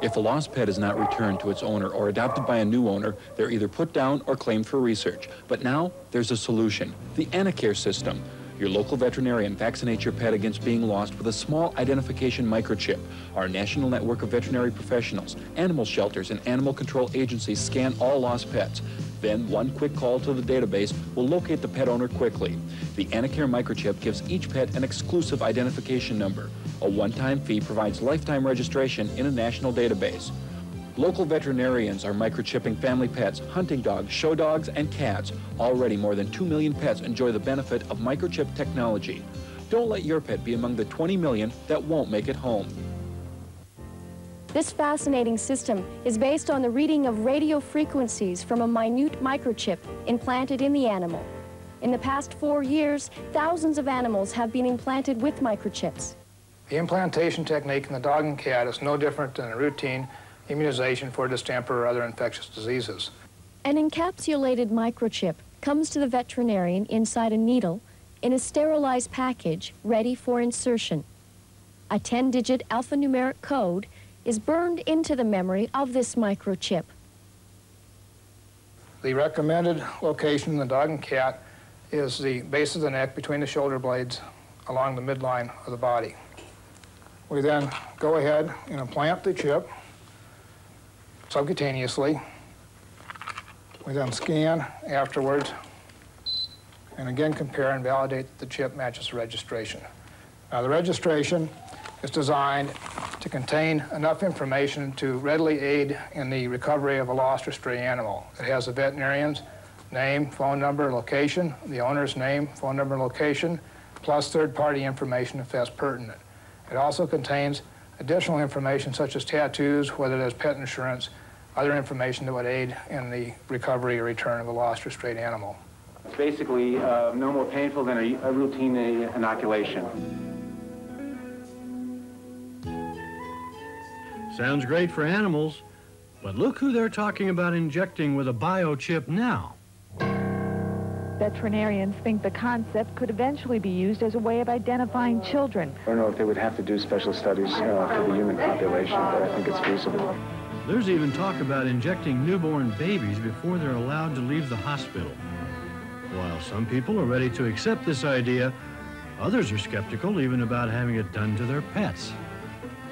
Speaker 2: If a lost pet is not returned to its owner or adopted by a new owner, they're either put down or claimed for research. But now there's a solution, the AnaCare system. Your local veterinarian vaccinates your pet against being lost with a small identification microchip. Our national network of veterinary professionals, animal shelters, and animal control agencies scan all lost pets. Then one quick call to the database will locate the pet owner quickly. The AnaCare microchip gives each pet an exclusive identification number. A one-time fee provides lifetime registration in a national database. Local veterinarians are microchipping family pets, hunting dogs, show dogs, and cats. Already more than 2 million pets enjoy the benefit of microchip technology. Don't let your pet be among the 20 million that won't make it home.
Speaker 13: This fascinating system is based on the reading of radio frequencies from a minute microchip implanted in the animal. In the past 4 years, thousands of animals have been implanted with microchips.
Speaker 17: The implantation technique in the dog and cat is no different than a routine immunization for distemper or other infectious diseases.
Speaker 13: An encapsulated microchip comes to the veterinarian inside a needle in a sterilized package ready for insertion. A 10-digit alphanumeric code is burned into the memory of this microchip.
Speaker 17: The recommended location in the dog and cat is the base of the neck between the shoulder blades along the midline of the body. We then go ahead and implant the chip subcutaneously. We then scan afterwards and again compare and validate that the chip matches the registration. Now the registration is designed to contain enough information to readily aid in the recovery of a lost or stray animal. It has the veterinarian's name, phone number, location, the owner's name, phone number, location, plus third-party information if that's pertinent. It also contains additional information such as tattoos, whether there's pet insurance, other information that would aid in the recovery or return of a lost or strayed animal.
Speaker 18: It's basically no more painful than a routine inoculation.
Speaker 3: Sounds great for animals, but look who they're talking about injecting with a biochip now.
Speaker 19: Veterinarians think the concept could eventually be used as a way of identifying children.
Speaker 18: I don't know if they would have to do special studies for the human population, but I think it's feasible.
Speaker 3: There's even talk about injecting newborn babies before they're allowed to leave the hospital. While some people are ready to accept this idea, others are skeptical even about having it done to their pets.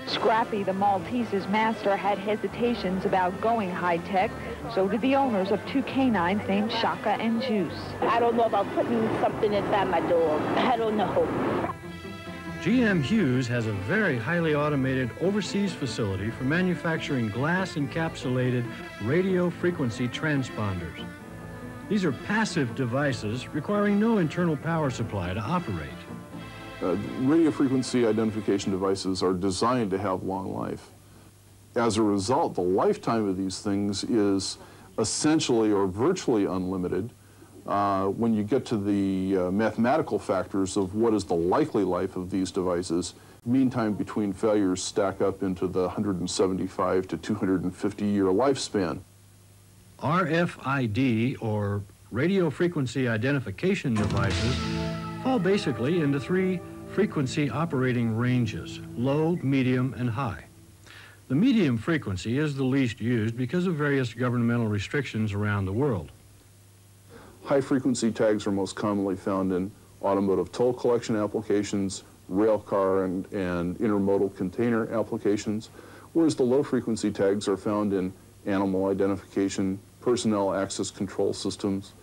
Speaker 19: Scrappy, the Maltese's master, had hesitations about going high-tech. So did the owners of 2 canines named Shaka and Juice.
Speaker 26: I don't know about putting something inside my dog. I don't know.
Speaker 3: GM Hughes has a very highly automated overseas facility for manufacturing glass-encapsulated radio frequency transponders. These are passive devices requiring no internal power supply to operate.
Speaker 27: Radio frequency identification devices are designed to have long life. As a result, the lifetime of these things is essentially or virtually unlimited. When you get to the mathematical factors of what is the likely life of these devices, mean time between failures stack up into the 175 to 250-year lifespan.
Speaker 3: RFID, or radio frequency identification devices, fall basically into 3 frequency operating ranges: low, medium, and high. The medium frequency is the least used because of various governmental restrictions around the world.
Speaker 27: High-frequency tags are most commonly found in automotive toll collection applications, rail car and intermodal container applications, whereas the low-frequency tags are found in animal identification, personnel access control systems,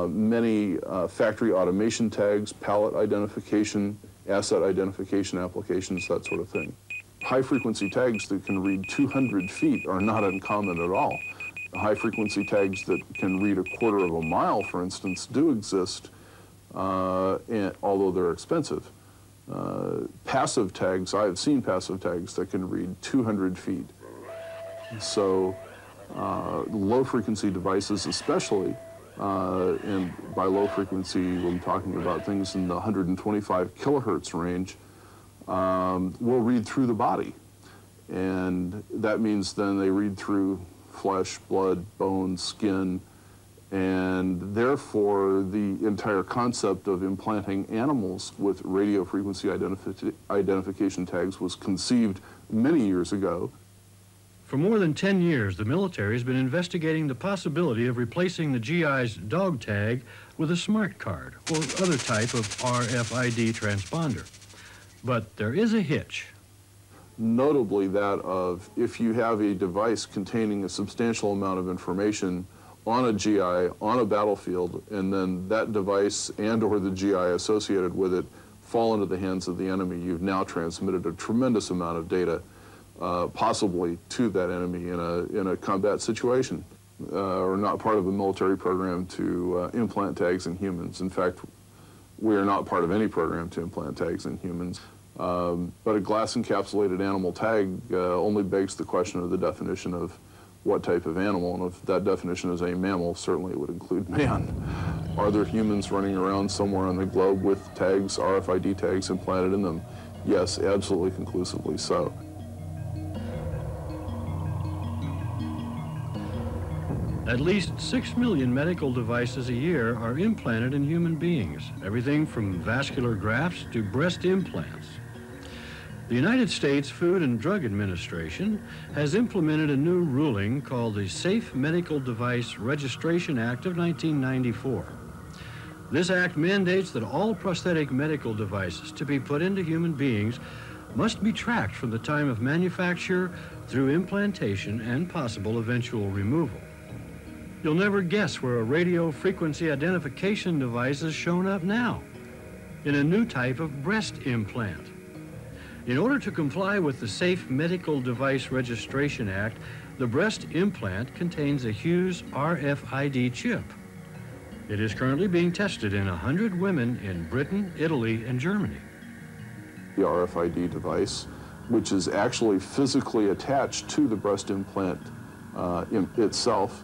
Speaker 27: many factory automation tags, pallet identification, asset identification applications, that sort of thing. High-frequency tags that can read 200 feet are not uncommon at all. high-frequency tags that can read a quarter of a mile, for instance, do exist, although they're expensive. Passive tags, I have seen passive tags that can read 200 feet. So low-frequency devices especially, and by low frequency, I'm talking about things in the 125 kilohertz range, will read through the body. And that means then they read through flesh, blood, bones, skin, and therefore the entire concept of implanting animals with radio frequency identification tags was conceived many years ago.
Speaker 3: For more than 10 years, the military has been investigating the possibility of replacing the GI's dog tag with a smart card or other type of RFID transponder. But there is a hitch.
Speaker 27: Notably that of if you have a device containing a substantial amount of information on a GI, on a battlefield, and then that device and or the GI associated with it fall into the hands of the enemy, you've now transmitted a tremendous amount of data, possibly to that enemy in a combat situation. We're not part of a military program to implant tags in humans. In fact, we are not part of any program to implant tags in humans. But a glass-encapsulated animal tag only begs the question of the definition of what type of animal, and if that definition is a mammal, certainly it would include man. Are there humans running around somewhere on the globe with tags, RFID tags implanted in them? Yes, absolutely conclusively so.
Speaker 3: At least 6 million medical devices a year are implanted in human beings, everything from vascular grafts to breast implants. The United States Food and Drug Administration has implemented a new ruling called the Safe Medical Device Registration Act of 1994. This act mandates that all prosthetic medical devices to be put into human beings must be tracked from the time of manufacture through implantation and possible eventual removal. You'll never guess where a radio frequency identification device has shown up now, in a new type of breast implant. In order to comply with the Safe Medical Device Registration Act, the breast implant contains a Hughes RFID chip. It is currently being tested in 100 women in Britain, Italy, and Germany.
Speaker 27: The RFID device, which is actually physically attached to the breast implant itself.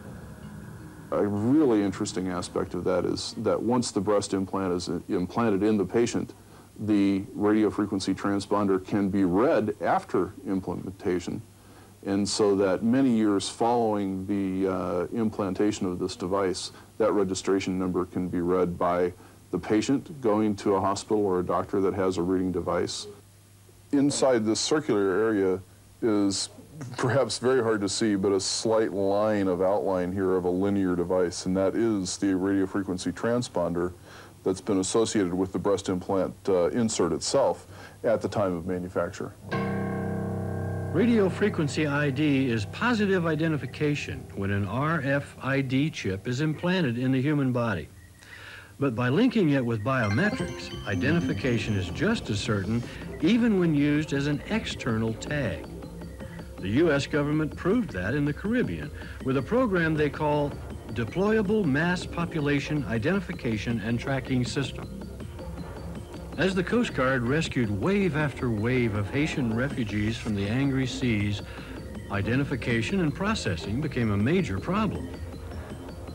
Speaker 27: A really interesting aspect of that is that once the breast implant is implanted in the patient, the radio frequency transponder can be read after implantation, and so that many years following the implantation of this device, that registration number can be read by the patient going to a hospital or a doctor that has a reading device. Inside this circular area is perhaps very hard to see, but a slight line of outline here of a linear device, and that is the radio frequency transponder that's been associated with the breast implant insert itself at the time of manufacture.
Speaker 3: Radio frequency ID is positive identification when an RFID chip is implanted in the human body. But by linking it with biometrics, identification is just as certain even when used as an external tag. The U.S. government proved that in the Caribbean with a program they call Deployable Mass Population Identification and Tracking System. As the Coast Guard rescued wave after wave of Haitian refugees from the angry seas, identification and processing became a major problem.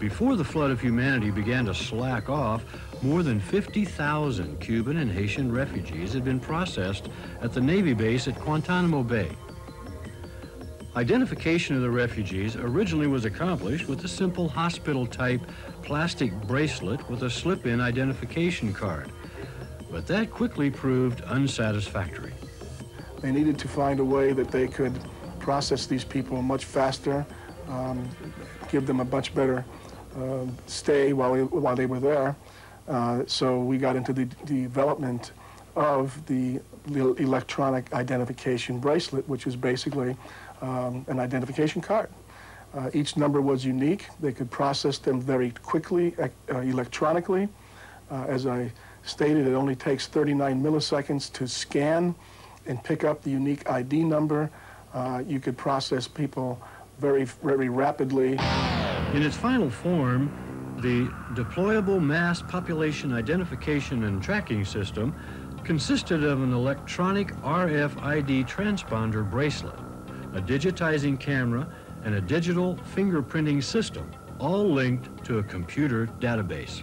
Speaker 3: Before the flood of humanity began to slack off, more than 50,000 Cuban and Haitian refugees had been processed at the Navy base at Guantanamo Bay. Identification of the refugees originally was accomplished with a simple hospital-type plastic bracelet with a slip-in identification card, but that quickly proved unsatisfactory.
Speaker 17: They needed to find a way that they could process these people much faster, give them a much better stay while they were there. So we got into the development of the electronic identification bracelet, which is basically an identification card. Each number was unique. They could process them very quickly electronically. As I stated, it only takes 39 milliseconds to scan and pick up the unique ID number. You could process people very, very rapidly.
Speaker 3: In its final form, the Deployable Mass Population Identification and Tracking System consisted of an electronic RFID transponder bracelet, a digitizing camera, and a digital fingerprinting system, all linked to a computer database.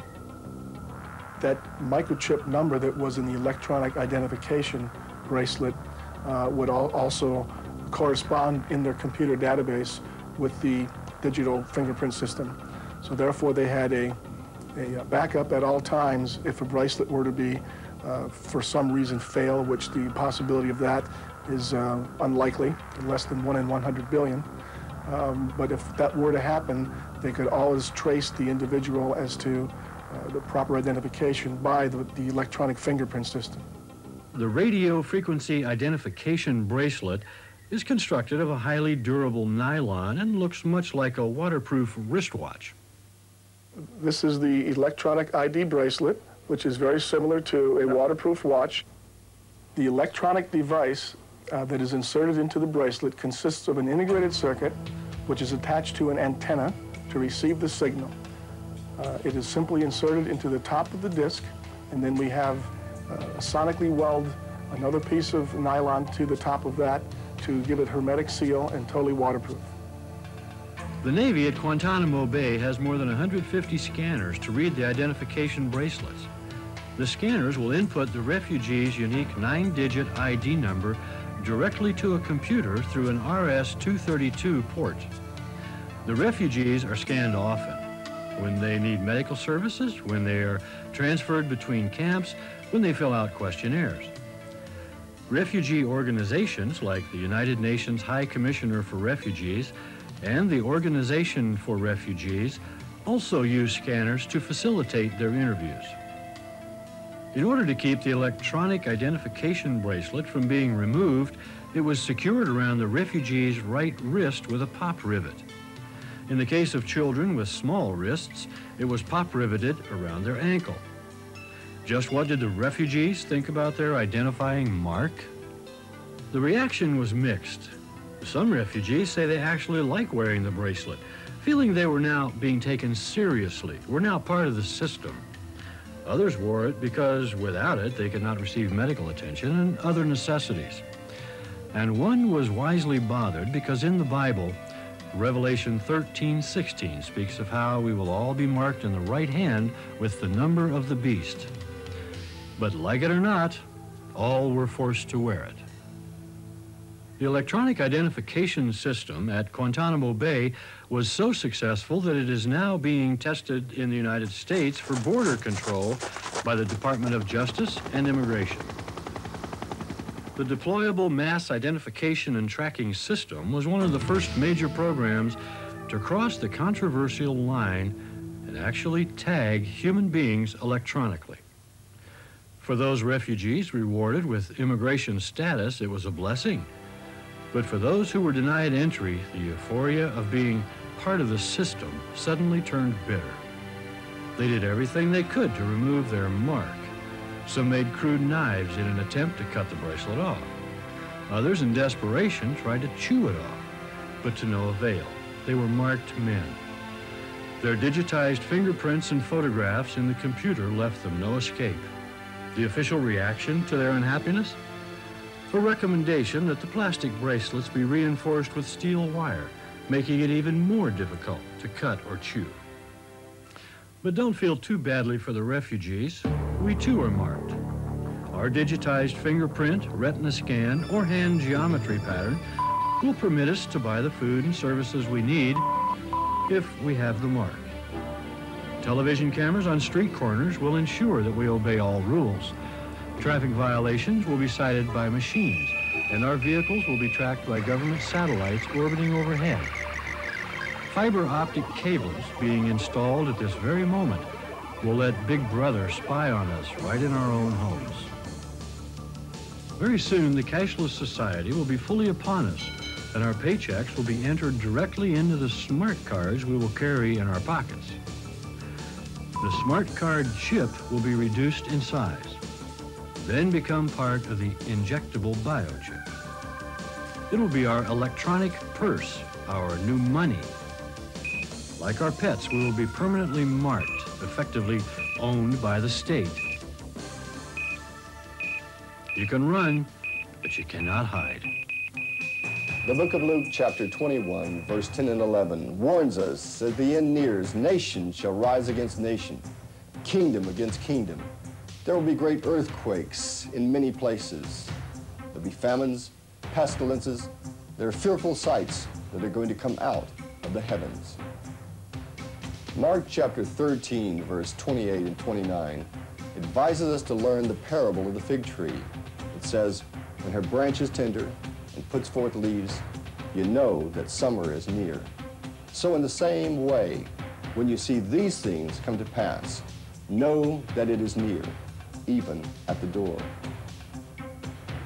Speaker 17: That microchip number that was in the electronic identification bracelet would also correspond in their computer database with the digital fingerprint system. So therefore they had a backup at all times if a bracelet were to be, for some reason, fail, which the possibility of that is unlikely, less than 1 in 100 billion. But if that were to happen, they could always trace the individual as to the proper identification by the electronic fingerprint system.
Speaker 3: The radio frequency identification bracelet is constructed of a highly durable nylon and looks much like a waterproof wristwatch.
Speaker 17: This is the electronic ID bracelet, which is very similar to a waterproof watch. The electronic device that is inserted into the bracelet consists of an integrated circuit which is attached to an antenna to receive the signal. It is simply inserted into the top of the disc, and then we have sonically weld another piece of nylon to the top of that to give it hermetic seal and totally waterproof.
Speaker 3: The Navy at Guantanamo Bay has more than 150 scanners to read the identification bracelets. The scanners will input the refugee's unique 9-digit ID number directly to a computer through an RS-232 port. The refugees are scanned often, when they need medical services, when they are transferred between camps, when they fill out questionnaires. Refugee organizations like the United Nations High Commissioner for Refugees and the Organization for Refugees also use scanners to facilitate their interviews. In order to keep the electronic identification bracelet from being removed, it was secured around the refugee's right wrist with a pop rivet. In the case of children with small wrists, it was pop riveted around their ankle. Just what did the refugees think about their identifying mark? The reaction was mixed. Some refugees say they actually like wearing the bracelet, feeling they were now being taken seriously, were now part of the system. Others wore it because without it they could not receive medical attention and other necessities. And one was wisely bothered because in the Bible, Revelation 13:16 speaks of how we will all be marked in the right hand with the number of the beast. But like it or not, all were forced to wear it. The electronic identification system at Guantanamo Bay was so successful that it is now being tested in the United States for border control by the Department of Justice and Immigration. The Deployable Mass Identification and Tracking System was one of the first major programs to cross the controversial line and actually tag human beings electronically. For those refugees rewarded with immigration status, it was a blessing. But for those who were denied entry, the euphoria of being part of the system suddenly turned bitter. They did everything they could to remove their mark. Some made crude knives in an attempt to cut the bracelet off. Others, in desperation, tried to chew it off, but to no avail. They were marked men. Their digitized fingerprints and photographs in the computer left them no escape. The official reaction to their unhappiness? A recommendation that the plastic bracelets be reinforced with steel wire, making it even more difficult to cut or chew. But don't feel too badly for the refugees. We too are marked. Our digitized fingerprint, retina scan, or hand geometry pattern will permit us to buy the food and services we need if we have the mark. Television cameras on street corners will ensure that we obey all rules. Traffic violations will be cited by machines, and our vehicles will be tracked by government satellites orbiting overhead. Fiber optic cables being installed at this very moment will let Big Brother spy on us right in our own homes. Very soon, the cashless society will be fully upon us, and our paychecks will be entered directly into the smart cards we will carry in our pockets. The smart card chip will be reduced in size, then become part of the injectable biochip. It will be our electronic purse, our new money. Like our pets, we will be permanently marked, effectively owned by the state. You can run, but you cannot hide.
Speaker 1: The book of Luke, chapter 21, verse 10 and 11, warns us that the end nears. Nation shall rise against nation, kingdom against kingdom. There will be great earthquakes in many places. There'll be famines, pestilences. There are fearful sights that are going to come out of the heavens. Mark chapter 13, verse 28 and 29, advises us to learn the parable of the fig tree. It says, when her branch is tender and puts forth leaves, you know that summer is near. So in the same way, when you see these things come to pass, know that it is near, even at the door.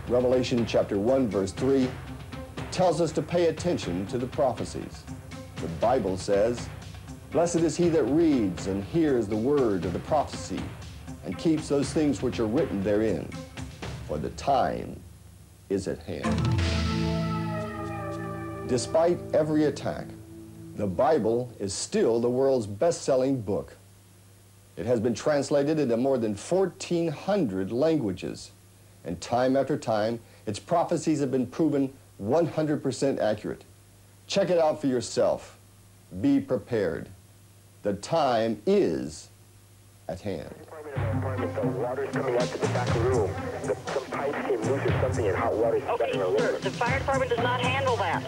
Speaker 1: Revelation chapter 1, verse 3 tells us to pay attention to the prophecies. The Bible says, blessed is he that reads and hears the word of the prophecy and keeps those things which are written therein, for the time is at hand. Despite every attack, the Bible is still the world's best-selling book. It has been translated into more than 1,400 languages, and time after time, its prophecies have been proven 100% accurate. Check it out for yourself. Be prepared. The time is at hand.
Speaker 20: The water's coming out to the back room. Some pipes came loose or something, and hot water's spreading all over.
Speaker 21: The fire department does not handle that.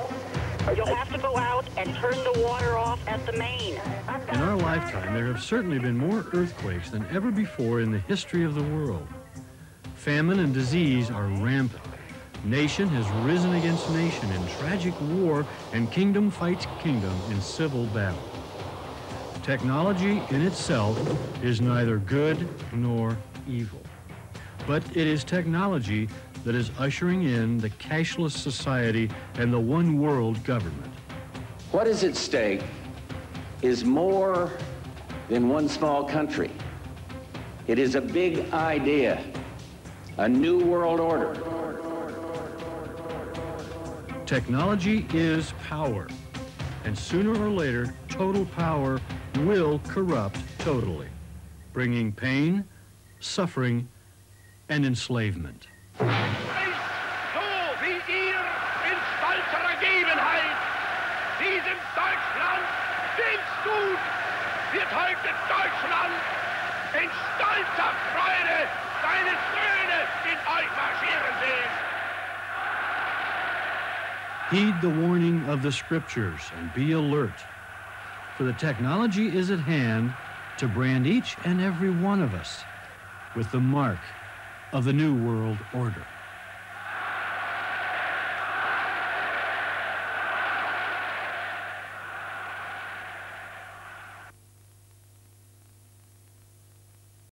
Speaker 21: You'll have to go out and turn the water off at the main.
Speaker 3: In our lifetime, there have certainly been more earthquakes than ever before in the history of the world. Famine and disease are rampant. Nation has risen against nation in tragic war, and kingdom fights kingdom in civil battle. Technology in itself is neither good nor evil, but it is technology that is ushering in the cashless society and the one world government.
Speaker 22: What is at stake is more than one small country. It is a big idea, a new world order.
Speaker 3: Technology is power, and sooner or later, total power will corrupt totally, bringing pain, suffering, and enslavement.
Speaker 23: So wie ihr in stolzer Ergebenheit diesem Deutschland Dienst tut, wird heute Deutschland in stolzer Freude seine Söhne in euch marschieren sehen.
Speaker 3: Heed the warning of the scriptures and be alert, for the technology is at hand to brand each and every one of us with the mark of the New World Order.